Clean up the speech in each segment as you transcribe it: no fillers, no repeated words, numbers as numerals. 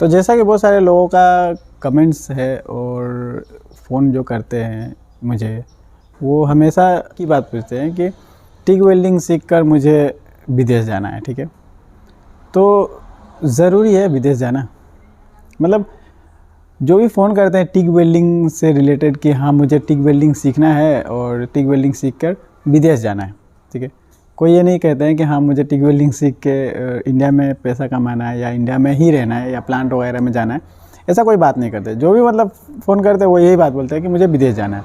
तो जैसा कि बहुत सारे लोगों का कमेंट्स है और फ़ोन जो करते हैं मुझे, वो हमेशा की बात पूछते हैं कि टिग वेल्डिंग सीखकर मुझे विदेश जाना है। ठीक है, तो ज़रूरी है विदेश जाना? मतलब जो भी फ़ोन करते हैं टिग वेल्डिंग से रिलेटेड कि हाँ मुझे टिग वेल्डिंग सीखना है और टिग वेल्डिंग सीखकर विदेश जाना है। ठीक है, कोई ये नहीं कहते हैं कि हाँ मुझे टिग वेल्डिंग सीख के इंडिया में पैसा कमाना है या इंडिया में ही रहना है या प्लांट वगैरह में जाना है, ऐसा कोई बात नहीं करते। जो भी मतलब फ़ोन करते हैं वो यही बात बोलते हैं कि मुझे विदेश जाना है।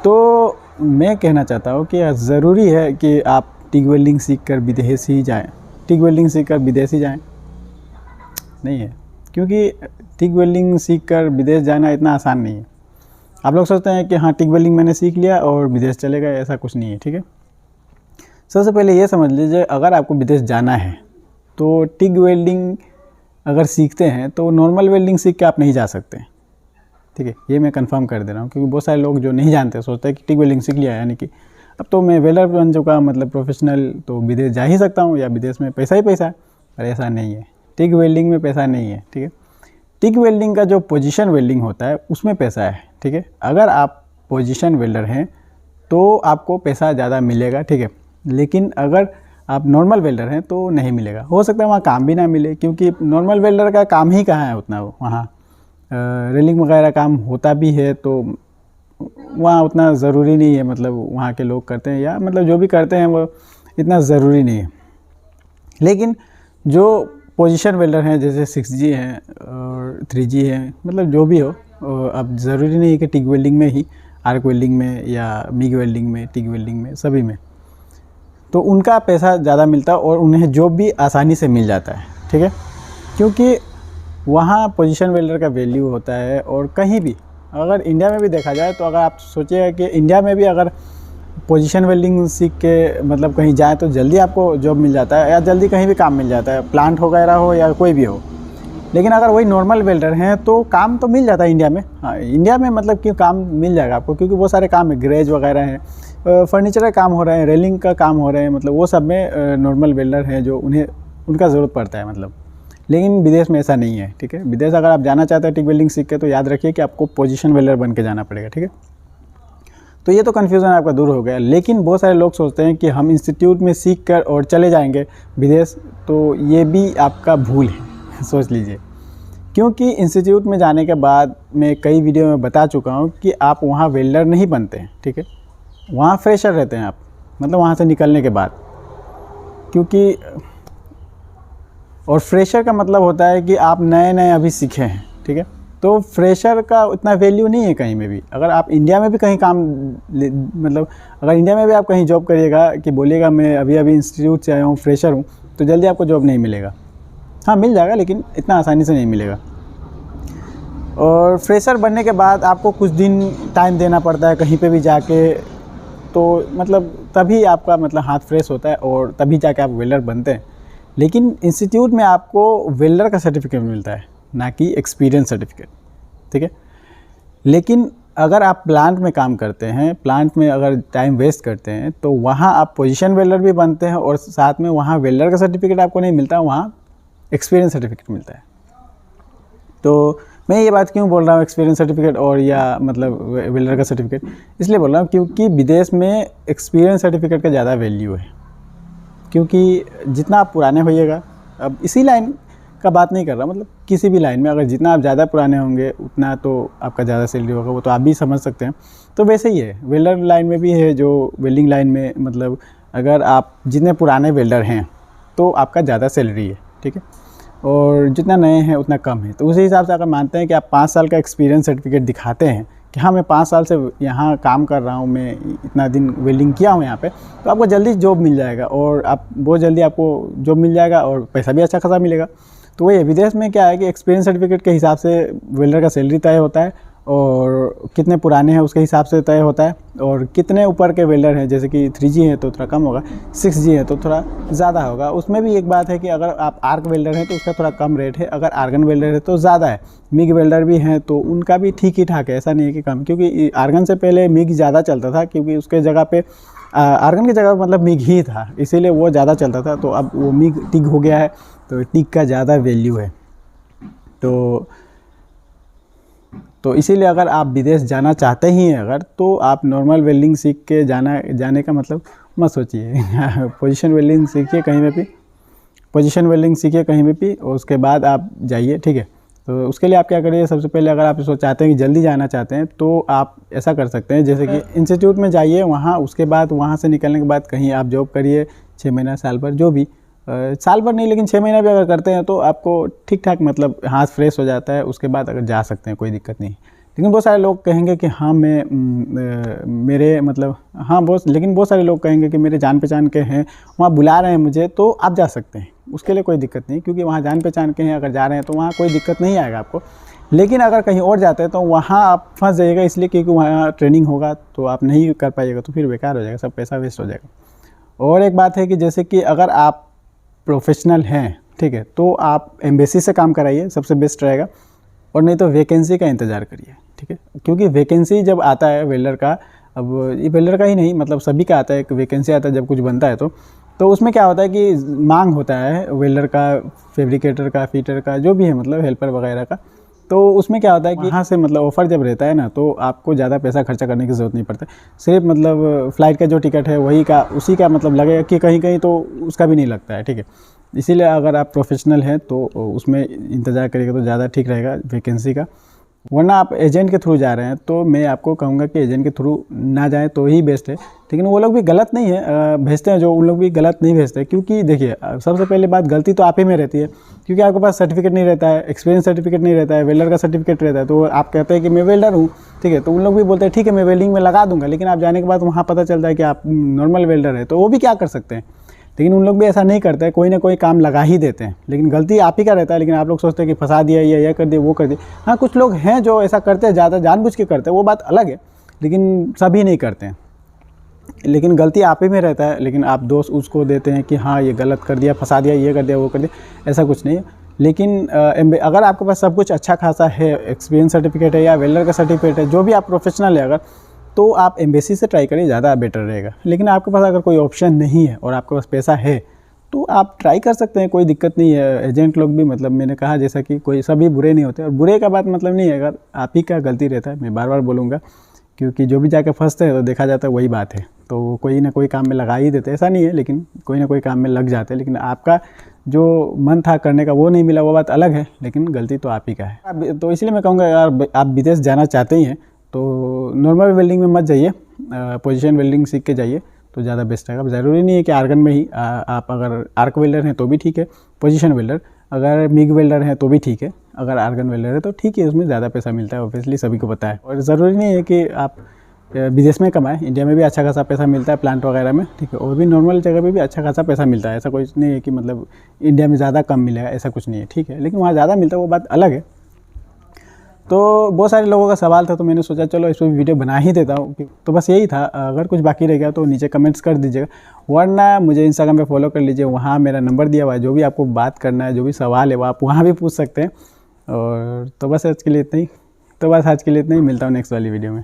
तो मैं कहना चाहता हूँ कि ज़रूरी है कि आप टिग वेल्डिंग सीख कर विदेश ही जाएँ। टिग वेल्डिंग सीख कर विदेश ही जाएँ नहीं है, क्योंकि टिग वेल्डिंग सीख कर विदेश जाना इतना आसान नहीं है। आप लोग सोचते हैं कि हाँ टिग वेल्डिंग मैंने सीख लिया और विदेश चले गए, ऐसा कुछ नहीं है। ठीक है, सबसे पहले ये समझ लीजिए, अगर आपको विदेश जाना है तो टिग वेल्डिंग अगर सीखते हैं तो नॉर्मल वेल्डिंग सीख के आप नहीं जा सकते। ठीक है, ये मैं कंफर्म कर दे रहा हूँ, क्योंकि बहुत सारे लोग जो नहीं जानते सोचते हैं कि टिग वेल्डिंग सीख लिया यानी कि अब तो मैं वेल्डर बन चुका, मतलब प्रोफेशनल, तो विदेश जा ही सकता हूँ या विदेश में पैसा ही पैसा है। पर ऐसा नहीं है, टिग वेल्डिंग में पैसा नहीं है। ठीक है, टिग वेल्डिंग का जो पोजीशन वेल्डिंग होता है उसमें पैसा है। ठीक है, अगर आप पोजीशन वेल्डर हैं तो आपको पैसा ज़्यादा मिलेगा। ठीक है, लेकिन अगर आप नॉर्मल वेल्डर हैं तो नहीं मिलेगा। हो सकता है वहाँ काम भी ना मिले, क्योंकि नॉर्मल वेल्डर का काम ही कहाँ है उतना, वहाँ रेलिंग वगैरह काम होता भी है तो वहाँ उतना ज़रूरी नहीं है, मतलब वहाँ के लोग करते हैं या मतलब जो भी करते हैं वो इतना ज़रूरी नहीं है। लेकिन जो पोजीशन वेल्डर हैं जैसे 6G हैं और 3G हैं, मतलब जो भी हो, अब ज़रूरी नहीं है कि टिग वेल्डिंग में ही, आर्क वेल्डिंग में या मिग वेल्डिंग में, टिग वेल्डिंग में, सभी में तो उनका पैसा ज़्यादा मिलता है और उन्हें जॉब भी आसानी से मिल जाता है। ठीक है, क्योंकि वहाँ पोजीशन वेल्डर का वैल्यू होता है। और कहीं भी अगर इंडिया में भी देखा जाए तो अगर आप सोचिएगा कि इंडिया में भी अगर पोजीशन वेल्डिंग सीख के मतलब कहीं जाए तो जल्दी आपको जॉब मिल जाता है या जल्दी कहीं भी काम मिल जाता है, प्लांट वगैरह हो या कोई भी हो। लेकिन अगर वही नॉर्मल वेल्डर हैं तो काम तो मिल जाता है इंडिया में। हाँ, इंडिया में मतलब कि काम मिल जाएगा आपको, क्योंकि बहुत सारे काम है, ग्रेज वगैरह हैं, फर्नीचर का काम हो रहे हैं, रेलिंग का काम हो रहे हैं, मतलब वो सब में नॉर्मल वेल्डर हैं जो उन्हें उनका ज़रूरत पड़ता है मतलब। लेकिन विदेश में ऐसा नहीं है। ठीक है, विदेश अगर आप जाना चाहते हैं टिग वेल्डिंग सीख के तो याद रखिए कि आपको पोजीशन वेल्डर बन के जाना पड़ेगा। ठीक है, तो ये तो कन्फ्यूज़न आपका दूर हो गया। लेकिन बहुत सारे लोग सोचते हैं कि हम इंस्टीट्यूट में सीख कर और चले जाएंगे विदेश, तो ये भी आपका भूल है, सोच लीजिए। क्योंकि इंस्टीट्यूट में जाने के बाद मैं कई वीडियो में बता चुका हूँ कि आप वहाँ वेल्डर नहीं बनते हैं। ठीक है, वहाँ फ्रेशर रहते हैं आप, मतलब वहाँ से निकलने के बाद। क्योंकि और फ्रेशर का मतलब होता है कि आप नए नए अभी सीखे हैं। ठीक है, तो फ्रेशर का उतना वैल्यू नहीं है कहीं में भी। अगर आप इंडिया में भी कहीं काम मतलब अगर इंडिया में भी आप कहीं जॉब करिएगा कि बोलिएगा मैं अभी अभी इंस्टीट्यूट से आया हूँ, फ्रेशर हूँ, तो जल्दी आपको जॉब नहीं मिलेगा। हाँ मिल जाएगा, लेकिन इतना आसानी से नहीं मिलेगा। और फ्रेशर बनने के बाद आपको कुछ दिन टाइम देना पड़ता है कहीं पे भी जाके, तो मतलब तभी आपका मतलब हाथ फ्रेश होता है और तभी जाके आप वेल्डर बनते हैं। लेकिन इंस्टीट्यूट में आपको वेल्डर का सर्टिफिकेट मिलता है, ना कि एक्सपीरियंस सर्टिफिकेट। ठीक है, लेकिन अगर आप प्लांट में काम करते हैं, प्लांट में अगर टाइम वेस्ट करते हैं, तो वहाँ आप पोजीशन वेल्डर भी बनते हैं और साथ में वहाँ वेल्डर का सर्टिफिकेट आपको नहीं मिलता, वहाँ एक्सपीरियंस सर्टिफिकेट मिलता है। तो मैं ये बात क्यों बोल रहा हूँ एक्सपीरियंस सर्टिफिकेट और या मतलब वेल्डर का सर्टिफिकेट, इसलिए बोल रहा हूँ क्योंकि विदेश में एक्सपीरियंस सर्टिफिकेट का ज़्यादा वैल्यू है। क्योंकि जितना आप पुराने होइएगा, अब इसी लाइन का बात नहीं कर रहा, मतलब किसी भी लाइन में अगर जितना आप ज़्यादा पुराने होंगे उतना तो आपका ज़्यादा सैलरी होगा, वो तो आप भी समझ सकते हैं। तो वैसे ही है वेल्डर लाइन में भी है, जो वेल्डिंग लाइन में, मतलब अगर आप जितने पुराने वेल्डर हैं तो आपका ज़्यादा सैलरी है। ठीक है, और जितना नए हैं उतना कम है। तो उसी हिसाब से अगर मानते हैं कि आप 5 साल का एक्सपीरियंस सर्टिफिकेट दिखाते हैं कि हाँ मैं 5 साल से यहाँ काम कर रहा हूँ, मैं इतना दिन वेल्डिंग किया हूँ यहाँ पे, तो आपको जल्दी जॉब मिल जाएगा और आप बहुत जल्दी आपको जॉब मिल जाएगा और पैसा भी अच्छा खासा मिलेगा। तो वही विदेश में क्या है कि एक्सपीरियंस सर्टिफिकेट के हिसाब से वेल्डर का सैलरी तय होता है और कितने पुराने हैं उसके हिसाब से तय होता है, और कितने ऊपर के वेल्डर हैं, जैसे कि 3G है तो थोड़ा कम होगा, 6G है तो थोड़ा ज़्यादा होगा। उसमें भी एक बात है कि अगर आप आर्क वेल्डर हैं तो उसका थोड़ा कम रेट है, अगर आर्गन वेल्डर है तो ज़्यादा है। मिग वेल्डर भी हैं तो उनका भी ठीक ही ठाक है, ऐसा नहीं है कि कम, क्योंकि आर्गन से पहले मिग ज़्यादा चलता था, क्योंकि उसके जगह पे आर्गन की जगह मतलब मिग ही था, इसीलिए वो ज़्यादा चलता था। तो अब वो मिग टिग हो गया है तो टिग का ज़्यादा वैल्यू है। तो इसीलिए अगर आप विदेश जाना चाहते ही हैं अगर, तो आप नॉर्मल वेल्डिंग सीख के जाने का मतलब मत सोचिए। पोजीशन वेल्डिंग सीखिए कहीं पे भी, पोजीशन वेल्डिंग सीखिए कहीं पे भी, और उसके बाद आप जाइए, ठीक है। तो उसके लिए आप क्या करिए, सबसे पहले अगर आप इसको चाहते हैं कि जल्दी जाना चाहते हैं, तो आप ऐसा कर सकते हैं जैसे कि इंस्टीट्यूट में जाइए वहाँ, उसके बाद वहाँ से निकलने के बाद कहीं आप जॉब करिए 6 महीना साल भर, जो भी साल भर नहीं लेकिन 6 महीना भी अगर करते हैं तो आपको ठीक ठाक मतलब हाथ फ्रेश हो जाता है, उसके बाद अगर जा सकते हैं, कोई दिक्कत नहीं। लेकिन बहुत सारे लोग कहेंगे कि हाँ मेरे मतलब हाँ लेकिन बहुत सारे लोग कहेंगे कि मेरे जान पहचान के हैं, वहाँ बुला रहे हैं मुझे, तो आप जा सकते हैं, उसके लिए कोई दिक्कत नहीं, क्योंकि वहाँ जान पहचान के हैं, अगर जा रहे हैं तो वहाँ कोई दिक्कत नहीं आएगा आपको। लेकिन अगर कहीं और जाते हैं तो वहाँ आप फंस जाइएगा, इसलिए क्योंकि वहाँ ट्रेनिंग होगा तो आप नहीं कर पाइएगा, तो फिर बेकार हो जाएगा, सब पैसा वेस्ट हो जाएगा। और एक बात है कि जैसे कि अगर आप प्रोफेशनल हैं, ठीक है, तो आप एम्बेसी से काम कराइए, सबसे बेस्ट रहेगा, और नहीं तो वैकेंसी का इंतज़ार करिए, ठीक है। क्योंकि वैकेंसी जब आता है वेल्डर का, अब ये वेल्डर का ही नहीं मतलब सभी का आता है, एक वैकेंसी आता है जब कुछ बनता है तो उसमें क्या होता है कि मांग होता है वेल्डर का, फैब्रिकेटर का, फिटर का, जो भी है मतलब हेल्पर वगैरह का। तो उसमें क्या होता है कि यहाँ से मतलब ऑफ़र जब रहता है ना, तो आपको ज़्यादा पैसा खर्चा करने की ज़रूरत नहीं पड़ता, सिर्फ मतलब फ़्लाइट का जो टिकट है वही का उसी का मतलब लगेगा, कि कहीं कहीं तो उसका भी नहीं लगता है, ठीक है। इसीलिए अगर आप प्रोफेशनल हैं तो उसमें इंतज़ार करिएगा तो ज़्यादा ठीक रहेगा वैकेंसी का। वरना आप एजेंट के थ्रू जा रहे हैं तो मैं आपको कहूँगा कि एजेंट के थ्रू ना जाएं तो ही बेस्ट है। लेकिन वो लोग भी गलत नहीं है, भेजते हैं जो, उन लोग भी गलत नहीं भेजते, क्योंकि देखिए सबसे पहले बात गलती तो आप ही में रहती है, क्योंकि आपके पास सर्टिफिकेट नहीं रहता है, एक्सपीरियंस सर्टिफिकेट नहीं रहता है, वेल्डर का सर्टिफिकेट रहता है, तो आप कहते हैं कि मैं वेल्डर हूँ, ठीक है, तो उन लोग भी बोलते हैं ठीक है मैं वेल्डिंग में लगा दूंगा, लेकिन आप जाने के बाद वहाँ पता चलता है कि आप नॉर्मल वेल्डर है, तो वो भी क्या कर सकते हैं। लेकिन उन लोग भी ऐसा नहीं करते हैं, कोई ना कोई काम लगा ही देते हैं, लेकिन गलती आप ही का रहता है। लेकिन आप लोग सोचते हैं कि फंसा दिया, ये कर दिया, वो कर दिया। हाँ, कुछ लोग हैं जो ऐसा करते हैं, ज़्यादा जानबूझ के करते हैं, वो बात अलग है, लेकिन सभी नहीं करते हैं। लेकिन गलती आप ही में रहता है, लेकिन आप दोष उसको देते हैं कि हाँ ये गलत कर दिया, फंसा दिया, ये कर दिया, वो कर दिया, ऐसा कुछ नहीं है। लेकिन अगर आपके पास सब कुछ अच्छा खासा है, एक्सपीरियंस सर्टिफिकेट है या वेल्डर का सर्टिफिकेट है, जो भी आप प्रोफेशनल है अगर, तो आप एम्बेसी से ट्राई करिए, ज़्यादा बेटर रहेगा। लेकिन आपके पास अगर कोई ऑप्शन नहीं है और आपके पास पैसा है तो आप ट्राई कर सकते हैं, कोई दिक्कत नहीं है। एजेंट लोग भी मतलब मैंने कहा जैसा कि कोई सभी बुरे नहीं होते, और बुरे का बात मतलब नहीं है, अगर आप ही का गलती रहता है, मैं बार बार बोलूँगा, क्योंकि जो भी जाके फंसते हैं तो देखा जाता है वही बात है, तो कोई ना कोई काम में लगा ही देते, ऐसा नहीं है, लेकिन कोई ना कोई काम में लग जाते हैं। लेकिन आपका जो मन था करने का वो नहीं मिला, वो बात अलग है, लेकिन गलती तो आप ही का है। तो इसलिए मैं कहूँगा अगर आप विदेश जाना चाहते ही हैं तो नॉर्मल वेल्डिंग में मत जाइए, पोजीशन वेल्डिंग सीख के जाइए तो ज़्यादा बेस्ट रहेगा। ज़रूरी नहीं है कि आर्गन में ही आप अगर आर्क वेल्डर हैं तो भी ठीक है, पोजीशन वेल्डर, अगर मिग वेल्डर हैं तो भी ठीक है, अगर आर्गन वेल्डर है तो ठीक है, उसमें ज़्यादा पैसा मिलता है, ऑब्वियसली सभी को पता है। और ज़रूरी नहीं है कि आप विदेश में कमाएं, इंडिया में भी अच्छा खासा पैसा मिलता है प्लांट वगैरह में, ठीक है, और भी नॉर्मल जगह पे भी अच्छा खासा पैसा मिलता है। ऐसा कुछ नहीं है कि मतलब इंडिया में ज़्यादा कम मिलेगा, ऐसा कुछ नहीं है, ठीक है, लेकिन वहाँ ज़्यादा मिलता है वो बात अलग है। तो बहुत सारे लोगों का सवाल था, तो मैंने सोचा चलो इस पर वीडियो बना ही देता हूँ। तो बस यही था, अगर कुछ बाकी रह गया तो नीचे कमेंट्स कर दीजिएगा, वरना मुझे इंस्टाग्राम पे फॉलो कर लीजिए, वहाँ मेरा नंबर दिया हुआ है, जो भी आपको बात करना है, जो भी सवाल है वो आप वहाँ भी पूछ सकते हैं। और तो बस आज के लिए इतना ही, मिलता हूँ नेक्स्ट वाली वीडियो में।